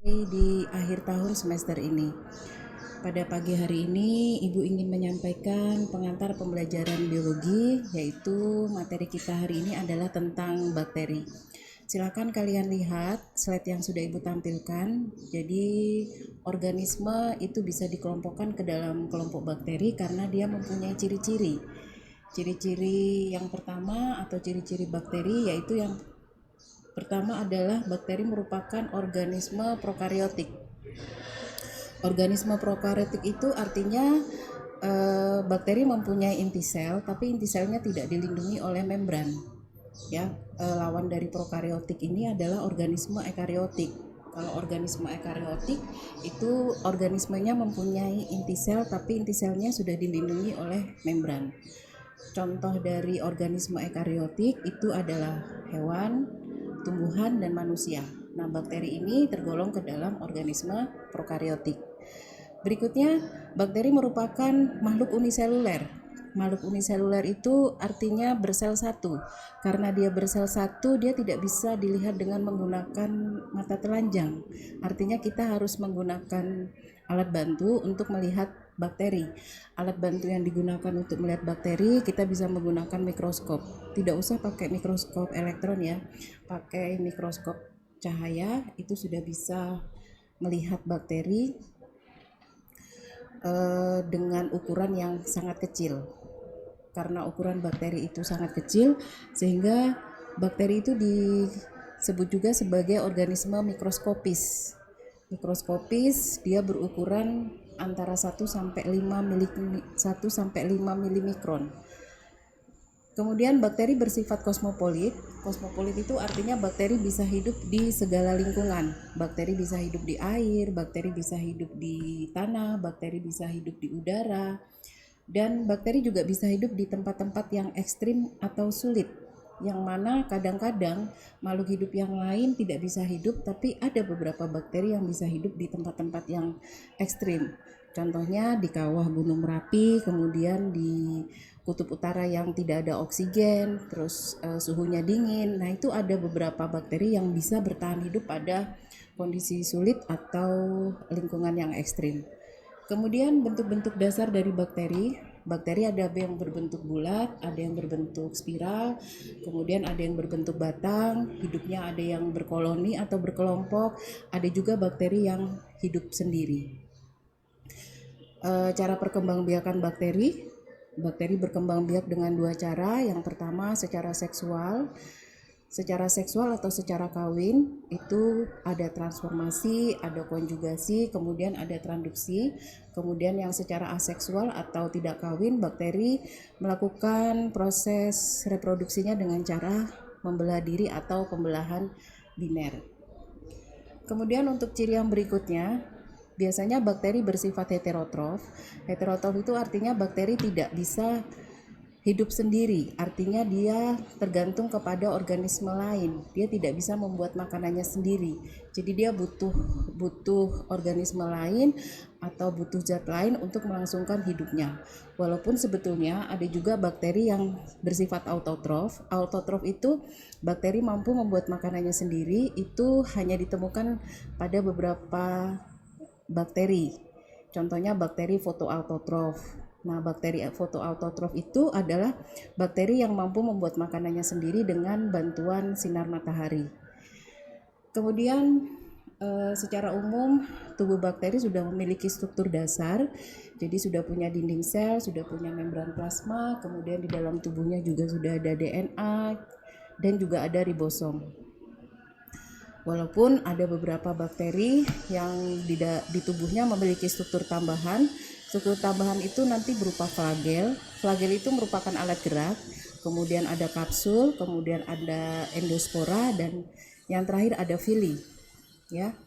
Di akhir tahun semester ini. Pada pagi hari ini, Ibu ingin menyampaikan pengantar pembelajaran biologi, yaitu materi kita hari ini adalah tentang bakteri. Silakan kalian lihat slide yang sudah Ibu tampilkan. Jadi, organisme itu bisa dikelompokkan ke dalam kelompok bakteri karena dia mempunyai ciri-ciri. Ciri-ciri yang pertama atau ciri-ciri bakteri yaitu yang pertama adalah bakteri merupakan organisme prokariotik. Organisme prokariotik itu artinya bakteri mempunyai inti sel, tapi inti selnya tidak dilindungi oleh membran. Ya, lawan dari prokariotik ini adalah organisme ekariotik. Kalau organisme ekariotik itu organismenya mempunyai inti sel, tapi inti selnya sudah dilindungi oleh membran. Contoh dari organisme ekariotik itu adalah hewan, tumbuhan, dan manusia. Nah, bakteri ini tergolong ke dalam organisme prokariotik. Berikutnya, bakteri merupakan makhluk uniseluler. Makhluk uniseluler itu artinya bersel satu. Karena dia bersel satu, dia tidak bisa dilihat dengan menggunakan mata telanjang. Artinya kita harus menggunakan alat bantu untuk melihat bakteri. Alat bantu yang digunakan untuk melihat bakteri, kita bisa menggunakan mikroskop. Tidak usah pakai mikroskop elektron ya, pakai mikroskop cahaya itu sudah bisa melihat bakteri dengan ukuran yang sangat kecil. Karena ukuran bakteri itu sangat kecil, sehingga bakteri itu disebut juga sebagai organisme mikroskopis. Mikroskopis dia berukuran antara 1 sampai 5 milimikron. Kemudian bakteri bersifat kosmopolit. Kosmopolit itu artinya bakteri bisa hidup di segala lingkungan. Bakteri bisa hidup di air, bakteri bisa hidup di tanah, bakteri bisa hidup di udara. Dan bakteri juga bisa hidup di tempat-tempat yang ekstrim atau sulit, yang mana kadang-kadang makhluk hidup yang lain tidak bisa hidup, tapi ada beberapa bakteri yang bisa hidup di tempat-tempat yang ekstrim. Contohnya di kawah Gunung Merapi, kemudian di kutub utara yang tidak ada oksigen, terus suhunya dingin. Nah, itu ada beberapa bakteri yang bisa bertahan hidup pada kondisi sulit atau lingkungan yang ekstrim. Kemudian bentuk-bentuk dasar dari bakteri. Bakteri ada yang berbentuk bulat, ada yang berbentuk spiral, kemudian ada yang berbentuk batang, hidupnya ada yang berkoloni atau berkelompok, ada juga bakteri yang hidup sendiri. Cara perkembangbiakan bakteri. Bakteri berkembang biak dengan dua cara. Yang pertama secara seksual. Secara seksual atau secara kawin itu ada transformasi, ada konjugasi, kemudian ada transduksi. Kemudian yang secara aseksual atau tidak kawin, bakteri melakukan proses reproduksinya dengan cara membelah diri atau pembelahan biner. Kemudian untuk ciri yang berikutnya, biasanya bakteri bersifat heterotrof. Heterotrof itu artinya bakteri tidak bisa hidup sendiri, artinya dia tergantung kepada organisme lain. Dia tidak bisa membuat makanannya sendiri. Jadi dia butuh organisme lain atau butuh zat lain untuk melangsungkan hidupnya. Walaupun sebetulnya ada juga bakteri yang bersifat autotrof. Autotrof itu bakteri mampu membuat makanannya sendiri, itu hanya ditemukan pada beberapa bakteri. Contohnya bakteri fotoautotrof. Nah, bakteri fotoautotrof itu adalah bakteri yang mampu membuat makanannya sendiri dengan bantuan sinar matahari. Kemudian secara umum tubuh bakteri sudah memiliki struktur dasar, jadi sudah punya dinding sel, sudah punya membran plasma, kemudian di dalam tubuhnya juga sudah ada DNA dan juga ada ribosom. Walaupun ada beberapa bakteri yang di tubuhnya memiliki struktur tambahan. Struktur tambahan itu nanti berupa flagel. Flagel itu merupakan alat gerak. Kemudian ada kapsul, kemudian ada endospora, dan yang terakhir ada villi. Ya.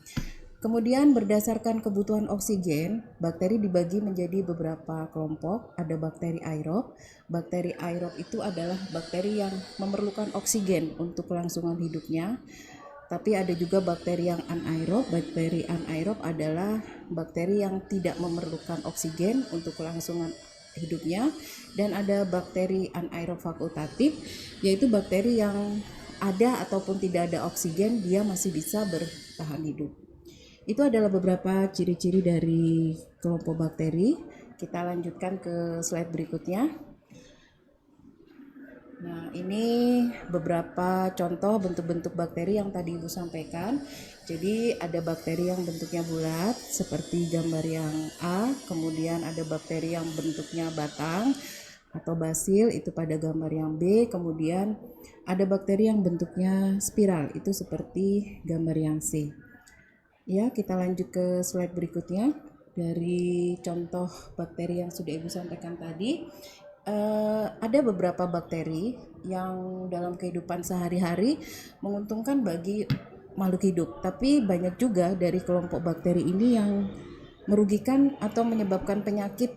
Kemudian berdasarkan kebutuhan oksigen, bakteri dibagi menjadi beberapa kelompok. Ada bakteri aerob. Bakteri aerob itu adalah bakteri yang memerlukan oksigen untuk kelangsungan hidupnya. Tapi ada juga bakteri yang anaerob. Bakteri anaerob adalah bakteri yang tidak memerlukan oksigen untuk kelangsungan hidupnya. Dan ada bakteri anaerob fakultatif, yaitu bakteri yang ada ataupun tidak ada oksigen, dia masih bisa bertahan hidup. Itu adalah beberapa ciri-ciri dari kelompok bakteri. Kita lanjutkan ke slide berikutnya. Nah, ini beberapa contoh bentuk-bentuk bakteri yang tadi Ibu sampaikan. Jadi ada bakteri yang bentuknya bulat seperti gambar yang A, kemudian ada bakteri yang bentuknya batang atau basil itu pada gambar yang B, kemudian ada bakteri yang bentuknya spiral itu seperti gambar yang C. Ya, kita lanjut ke slide berikutnya. Dari contoh bakteri yang sudah Ibu sampaikan tadi, ada beberapa bakteri yang dalam kehidupan sehari-hari menguntungkan bagi makhluk hidup, tapi banyak juga dari kelompok bakteri ini yang merugikan atau menyebabkan penyakit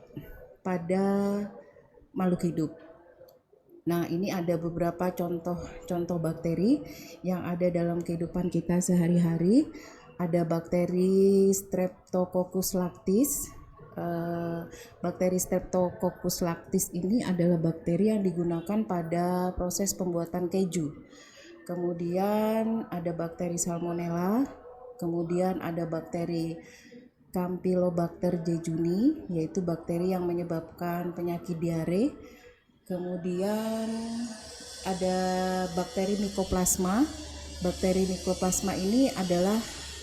pada makhluk hidup. Nah, ini ada beberapa contoh bakteri yang ada dalam kehidupan kita sehari-hari. Ada bakteri Streptococcus lactis. Bakteri Streptococcus lactis ini adalah bakteri yang digunakan pada proses pembuatan keju. Kemudian ada bakteri Salmonella. Kemudian ada bakteri Campylobacter jejuni, yaitu bakteri yang menyebabkan penyakit diare. Kemudian ada bakteri Mycoplasma. Bakteri Mycoplasma ini adalah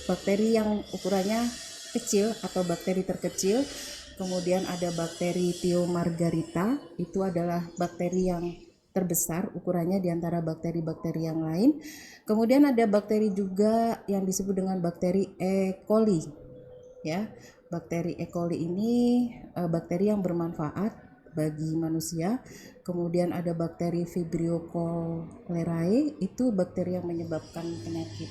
bakteri yang ukurannya kecil atau bakteri terkecil. Kemudian ada bakteri Thiomargarita, itu adalah bakteri yang terbesar ukurannya di antara bakteri-bakteri yang lain. Kemudian ada bakteri juga yang disebut dengan bakteri E. coli. Ya, bakteri E. coli ini bakteri yang bermanfaat bagi manusia. Kemudian ada bakteri Vibrio cholerae, itu bakteri yang menyebabkan penyakit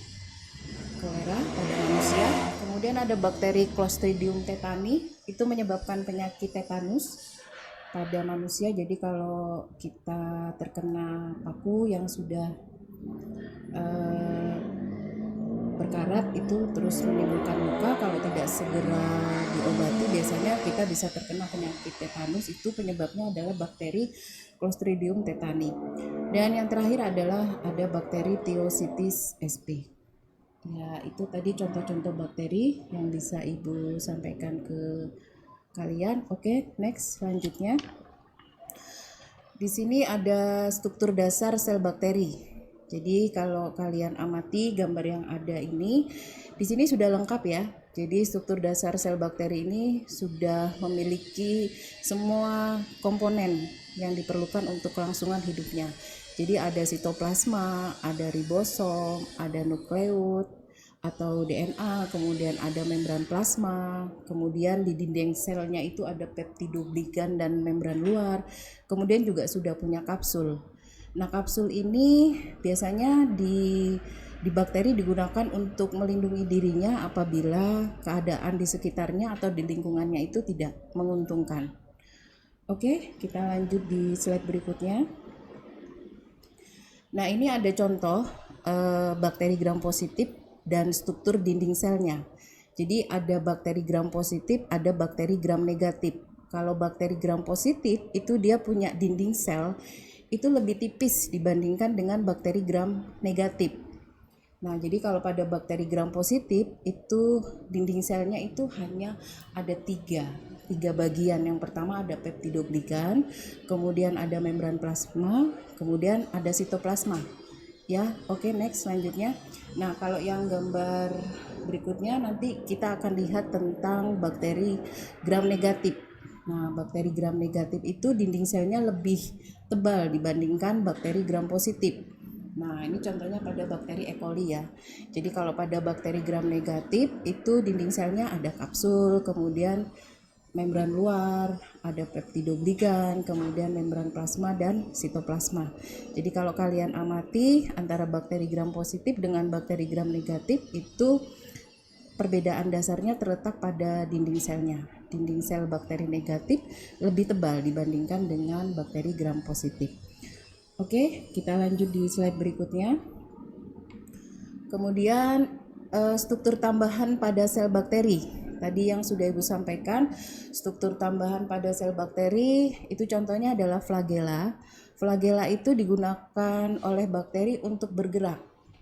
kolera pada manusia. Kemudian ada bakteri Clostridium tetani, itu menyebabkan penyakit tetanus pada manusia. Jadi kalau kita terkena paku yang sudah berkarat itu terus menimbulkan luka, kalau tidak segera diobati biasanya kita bisa terkena penyakit tetanus. Itu penyebabnya adalah bakteri Clostridium tetani. Dan yang terakhir adalah ada bakteri Thiocystis sp. Ya, itu tadi contoh-contoh bakteri yang bisa Ibu sampaikan ke kalian. Oke, next selanjutnya. Di sini ada struktur dasar sel bakteri. Jadi kalau kalian amati gambar yang ada ini, di sini sudah lengkap ya. Jadi struktur dasar sel bakteri ini sudah memiliki semua komponen yang diperlukan untuk kelangsungan hidupnya. Jadi ada sitoplasma, ada ribosom, ada nukleus atau DNA, kemudian ada membran plasma, kemudian di dinding selnya itu ada peptidoglikan dan membran luar, kemudian juga sudah punya kapsul. Nah, kapsul ini biasanya di bakteri digunakan untuk melindungi dirinya apabila keadaan di sekitarnya atau di lingkungannya itu tidak menguntungkan. Oke, kita lanjut di slide berikutnya. Nah, ini ada contoh bakteri gram positif dan struktur dinding selnya. Jadi ada bakteri gram positif, ada bakteri gram negatif. Kalau bakteri gram positif itu dia punya dinding sel itu lebih tipis dibandingkan dengan bakteri gram negatif. Nah, jadi kalau pada bakteri gram positif itu dinding selnya itu hanya ada tiga bagian. Yang pertama ada peptidoglikan, kemudian ada membran plasma, kemudian ada sitoplasma. Ya, oke, next selanjutnya. Nah, kalau yang gambar berikutnya nanti kita akan lihat tentang bakteri gram negatif. Nah, bakteri gram negatif itu dinding selnya lebih tebal dibandingkan bakteri gram positif. Nah, ini contohnya pada bakteri E. coli ya. Jadi kalau pada bakteri gram negatif itu dinding selnya ada kapsul, kemudian membran luar, ada peptidoglikan, kemudian membran plasma dan sitoplasma. Jadi kalau kalian amati antara bakteri gram positif dengan bakteri gram negatif itu perbedaan dasarnya terletak pada dinding selnya. Dinding sel bakteri negatif lebih tebal dibandingkan dengan bakteri gram positif. Oke, kita lanjut di slide berikutnya. Kemudian struktur tambahan pada sel bakteri. Tadi yang sudah Ibu sampaikan, struktur tambahan pada sel bakteri itu contohnya adalah flagella. Flagella itu digunakan oleh bakteri untuk bergerak.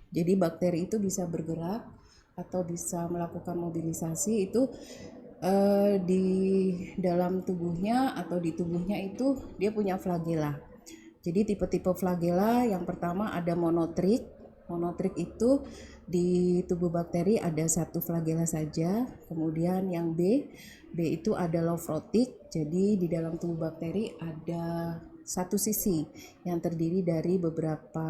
Jadi bakteri itu bisa bergerak, atau bisa melakukan mobilisasi itu di dalam tubuhnya atau di tubuhnya itu dia punya flagela. Jadi tipe-tipe flagela yang pertama ada monotrik. Monotrik itu di tubuh bakteri ada satu flagela saja. Kemudian yang B itu ada lofrotik. Jadi di dalam tubuh bakteri ada satu sisi yang terdiri dari beberapa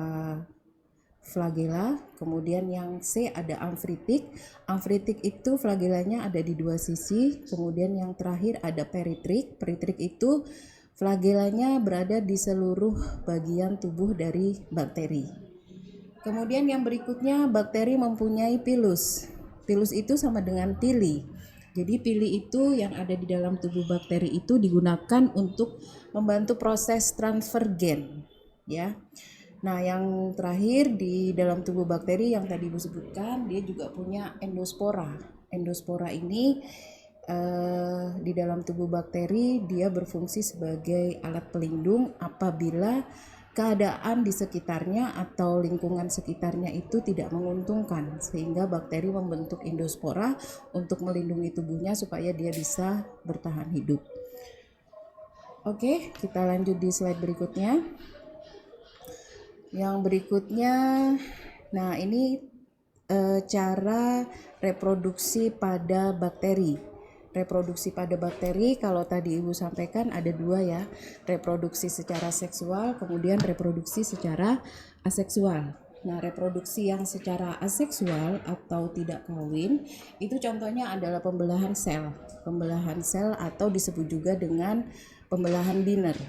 flagela. Kemudian yang C ada amfritik. Amfritik itu flagelanya ada di dua sisi. Kemudian yang terakhir ada peritrik. Peritrik itu flagelanya berada di seluruh bagian tubuh dari bakteri. Kemudian yang berikutnya, bakteri mempunyai pilus. Pilus itu sama dengan pili. Jadi pili itu yang ada di dalam tubuh bakteri itu digunakan untuk membantu proses transfer gen, ya. Nah, yang terakhir di dalam tubuh bakteri yang tadi Ibu sebutkan, dia juga punya endospora. Endospora ini di dalam tubuh bakteri dia berfungsi sebagai alat pelindung apabila keadaan di sekitarnya atau lingkungan sekitarnya itu tidak menguntungkan, sehingga bakteri membentuk endospora untuk melindungi tubuhnya supaya dia bisa bertahan hidup. Oke, kita lanjut di slide berikutnya. Yang berikutnya, nah ini cara reproduksi pada bakteri. Reproduksi pada bakteri kalau tadi Ibu sampaikan ada dua ya, reproduksi secara seksual kemudian reproduksi secara aseksual. Nah, reproduksi yang secara aseksual atau tidak kawin itu contohnya adalah pembelahan sel. Pembelahan sel atau disebut juga dengan pembelahan Binner.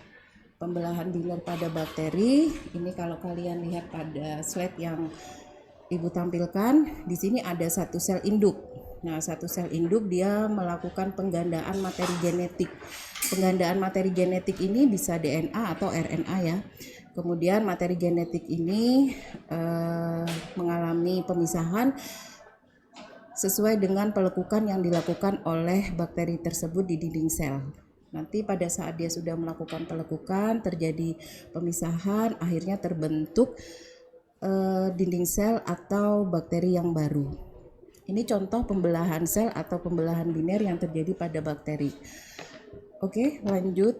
Pembelahan Binner pada bakteri ini kalau kalian lihat pada slide yang Ibu tampilkan, di sini ada satu sel induk. Nah, satu sel induk dia melakukan penggandaan materi genetik. Penggandaan materi genetik ini bisa DNA atau RNA ya. Kemudian materi genetik ini mengalami pemisahan sesuai dengan pelekukan yang dilakukan oleh bakteri tersebut di dinding sel. Nanti pada saat dia sudah melakukan pelekukan, terjadi pemisahan, akhirnya terbentuk dinding sel atau bakteri yang baru. Ini contoh pembelahan sel atau pembelahan biner yang terjadi pada bakteri. Oke, lanjut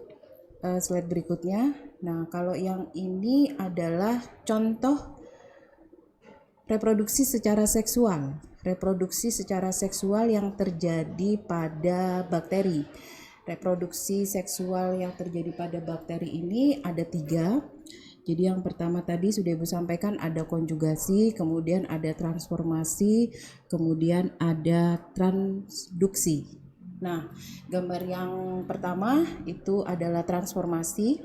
slide berikutnya. Nah, kalau yang ini adalah contoh reproduksi secara seksual. Reproduksi secara seksual yang terjadi pada bakteri. Reproduksi seksual yang terjadi pada bakteri ini ada 3. Jadi yang pertama tadi sudah Ibu sampaikan ada konjugasi, kemudian ada transformasi, kemudian ada transduksi. Nah, gambar yang pertama itu adalah transformasi.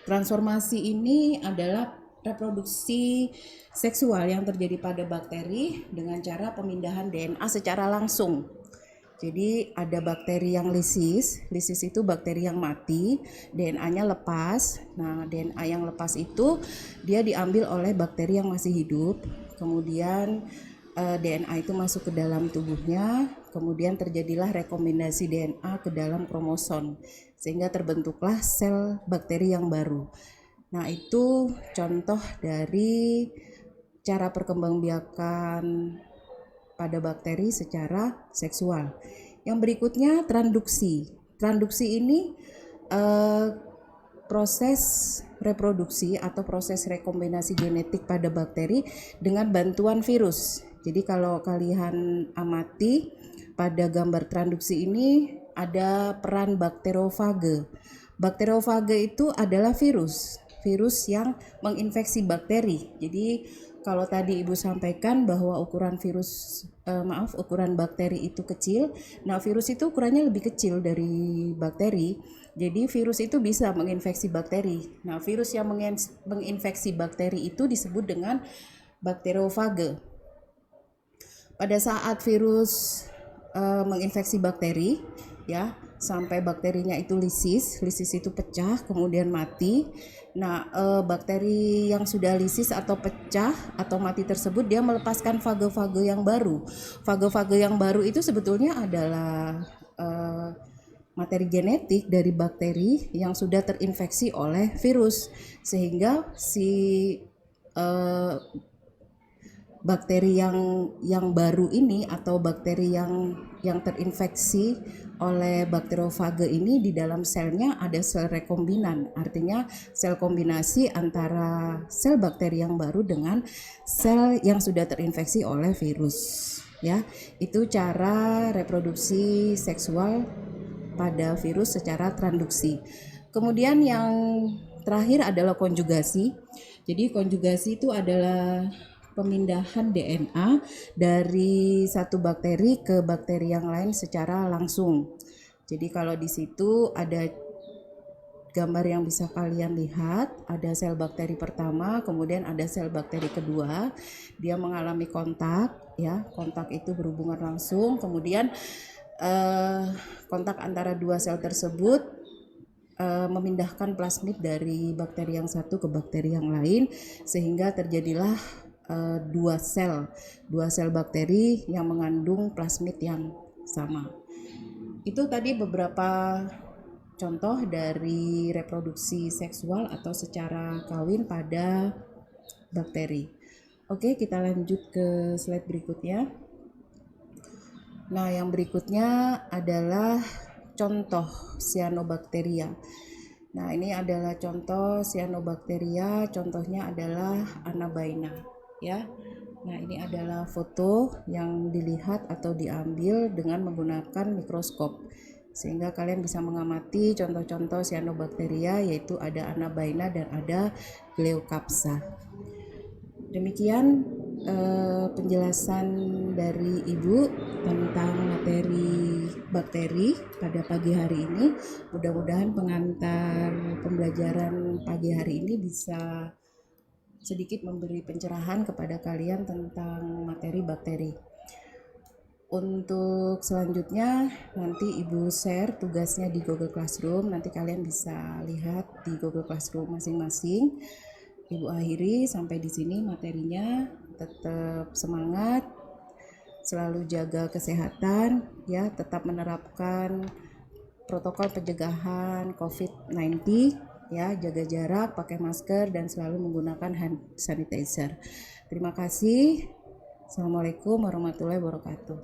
Transformasi ini adalah reproduksi seksual yang terjadi pada bakteri dengan cara pemindahan DNA secara langsung. Jadi ada bakteri yang lisis itu bakteri yang mati, DNA-nya lepas. Nah, DNA yang lepas itu dia diambil oleh bakteri yang masih hidup. Kemudian DNA itu masuk ke dalam tubuhnya, kemudian terjadilah rekombinasi DNA ke dalam kromosom, sehingga terbentuklah sel bakteri yang baru. Nah, itu contoh dari cara perkembangbiakan pada bakteri secara seksual. Yang berikutnya transduksi. Transduksi ini proses reproduksi atau proses rekombinasi genetik pada bakteri dengan bantuan virus. Jadi kalau kalian amati pada gambar transduksi ini ada peran bakteriofage. Bakteriofage itu adalah virus yang menginfeksi bakteri. Jadi kalau tadi Ibu sampaikan bahwa ukuran ukuran bakteri itu kecil, nah virus itu ukurannya lebih kecil dari bakteri. Jadi virus itu bisa menginfeksi bakteri. Nah, virus yang menginfeksi bakteri itu disebut dengan bakteriofage. Pada saat virus menginfeksi bakteri, ya, sampai bakterinya itu lisis itu pecah kemudian mati. Nah, bakteri yang sudah lisis atau pecah atau mati tersebut dia melepaskan fage-fage yang baru. Fage-fage yang baru itu sebetulnya adalah materi genetik dari bakteri yang sudah terinfeksi oleh virus, sehingga si bakteri yang baru ini atau bakteri yang terinfeksi oleh bakteriofage ini di dalam selnya ada sel rekombinan, artinya sel kombinasi antara sel bakteri yang baru dengan sel yang sudah terinfeksi oleh virus. Ya, itu cara reproduksi seksual pada virus secara transduksi. Kemudian yang terakhir adalah konjugasi. Jadi konjugasi itu adalah pemindahan DNA dari satu bakteri ke bakteri yang lain secara langsung. Jadi kalau di situ ada gambar yang bisa kalian lihat, ada sel bakteri pertama, kemudian ada sel bakteri kedua, dia mengalami kontak, ya, kontak itu berhubungan langsung, kemudian kontak antara dua sel tersebut memindahkan plasmid dari bakteri yang satu ke bakteri yang lain, sehingga terjadilah dua sel bakteri yang mengandung plasmid yang sama. Itu tadi beberapa contoh dari reproduksi seksual atau secara kawin pada bakteri. Oke, kita lanjut ke slide berikutnya. Nah, yang berikutnya adalah contoh cyanobacteria. Nah, ini adalah contoh cyanobacteria, contohnya adalah Anabaina. Ya, nah ini adalah foto yang dilihat atau diambil dengan menggunakan mikroskop, sehingga kalian bisa mengamati contoh-contoh cyanobacteria, yaitu ada Anabaina dan ada Glaucopsa. Demikian penjelasan dari Ibu tentang materi bakteri pada pagi hari ini. Mudah-mudahan pengantar pembelajaran pagi hari ini bisa sedikit memberi pencerahan kepada kalian tentang materi bakteri. Untuk selanjutnya nanti Ibu share tugasnya di Google Classroom, nanti kalian bisa lihat di Google Classroom masing-masing. Ibu akhiri sampai di sini materinya. Tetap semangat, selalu jaga kesehatan, ya, tetap menerapkan protokol pencegahan COVID-19. Ya, jaga jarak, pakai masker, dan selalu menggunakan hand sanitizer. Terima kasih. Assalamualaikum warahmatullahi wabarakatuh.